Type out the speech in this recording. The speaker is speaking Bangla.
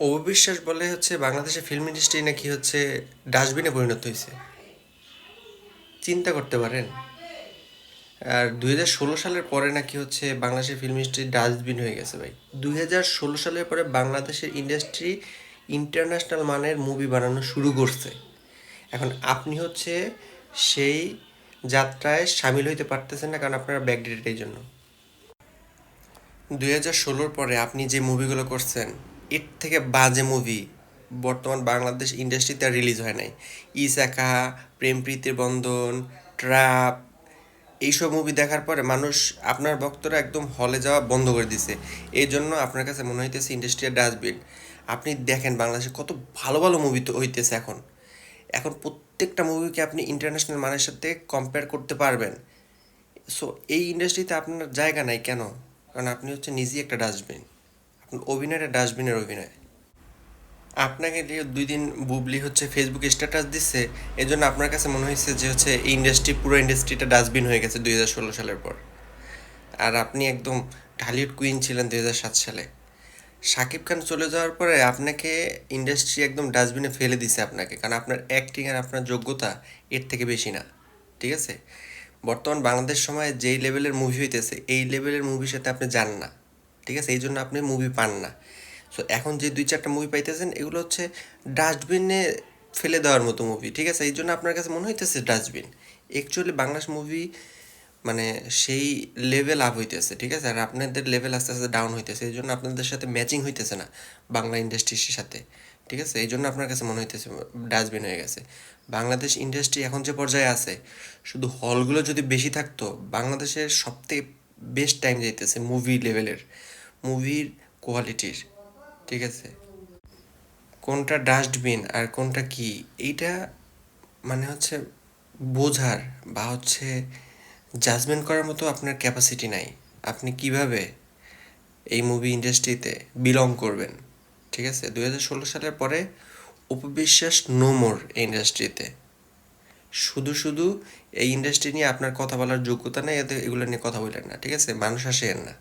অবিশ্বাস বলে হচ্ছে বাংলাদেশের ফিল্ম ইন্ডাস্ট্রি নাকি হচ্ছে ডাস্টবিনে পরিণত হয়েছে। চিন্তা করতে পারেন। আর 2016 সালের পরে নাকি হচ্ছে বাংলাদেশের ফিল্ম ইন্ডাস্ট্রি ডাস্টবিন হয়ে গেছে ভাই। 2016 সালের পরে বাংলাদেশের ইন্ডাস্ট্রি ইন্টারন্যাশনাল মানের মুভি বানানো শুরু করছে। এখন আপনি হচ্ছে সেই যাত্রায় সামিল হইতে পারতেছেন না, কারণ আপনারা ব্যাকডেটেড এই জন্য। 2016-র পরে আপনি যে মুভিগুলো করছেন, এর থেকে বাজে মুভি বর্তমান বাংলাদেশ ইন্ডাস্ট্রিতে আর রিলিজ হয় নাই। ইসাকা, প্রেম প্রীতির বন্ধন, ট্র্যাপ, এইসব মুভি দেখার পরে মানুষ, আপনার ভক্তরা একদম হলে যাওয়া বন্ধ করে দিছে। এই জন্য আপনার কাছে মনে হইতেছে ইন্ডাস্ট্রিয়াল ডাস্টবিন। আপনি দেখেন বাংলাদেশে কত ভালো ভালো মুভি তো হইতেছে এখন। এখন প্রত্যেকটা মুভিকে আপনি ইন্টারন্যাশনাল মানের সাথে কম্পেয়ার করতে পারবেন। সো এই ইন্ডাস্ট্রিতে আপনার জায়গা নাই কেন? কারণ আপনি হচ্ছে নিজেই একটা ডাস্টবিন। আপনার অভিনয়টা ডাস্টবিনের অভিনয়। আপনাকে দিয়ে 2 দিন বুবলি হচ্ছে ফেসবুকে স্ট্যাটাস দিচ্ছে, এই জন্য আপনার কাছে মনে হয়েছে যে হচ্ছে এই ইন্ডাস্ট্রি, পুরো ইন্ডাস্ট্রিটা ডাস্টবিন হয়ে গেছে 2016 সালের পর। আর আপনি একদম ঢালিউড কুইন ছিলেন 2007 সালে। শাকিব খান চলে যাওয়ার পরে আপনাকে ইন্ডাস্ট্রি একদম ডাস্টবিনে ফেলে দিছে আপনাকে, কারণ আপনার অ্যাক্টিং আর আপনার যোগ্যতা এর থেকে বেশি না। ঠিক আছে? বর্তমান বাংলাদেশ সময়ে যেই লেভেলের মুভি হইতেছে, এই লেভেলের মুভির সাথে আপনি যান না। ঠিক আছে? এই জন্য আপনি মুভি পান না। সো এখন যে 2-4টা মুভি পাইতেছেন, এগুলো হচ্ছে ডাস্টবিনে ফেলে দেওয়ার মতো মুভি। ঠিক আছে? এই জন্য আপনার কাছে মনে হইতেছে ডাস্টবিন। অ্যাকচুয়ালি বাংলাদেশ মুভি মানে সেই লেভেল আপ হইতেছে। ঠিক আছে? আর আপনাদের লেভেল আস্তে আস্তে ডাউন হইতেছে, এই জন্য আপনাদের সাথে ম্যাচিং হইতেছে না বাংলা ইন্ডাস্ট্রির সাথে। ঠিক আছে? এই জন্য আপনার কাছে মনে হইতেছে ডাস্টবিন হয়ে গেছে। বাংলাদেশ ইন্ডাস্ট্রি এখন যে পর্যায়ে আছে, শুধু হলগুলো যদি বেশি থাকতো, বাংলাদেশের সবথেকে বেস্ট টাইম যাইতেছে মুভি লেভেলের, মুভির কোয়ালিটির। ঠিক আছে? কোনটা ডাস্টবিন আর কোনটা কি, এইটা মানে হচ্ছে বোঝার বা হচ্ছে জাজমেন্ট করার মতো আপনার ক্যাপাসিটি নাই। আপনি কিভাবে এই মুভি ইন্ডাস্ট্রিতে বিলং করবেন? ঠিক আছে? 2016 সালের পরে উপবিশ্বাস নো মোর এই ইন্ডাস্ট্রিতে। শুধু শুধু এই ইন্ডাস্ট্রি নিয়ে আপনার কথা বলার যোগ্যতা নেই, এতে এগুলো নিয়ে কথা বললেন না। ঠিক আছে? মানুষ আসেন না।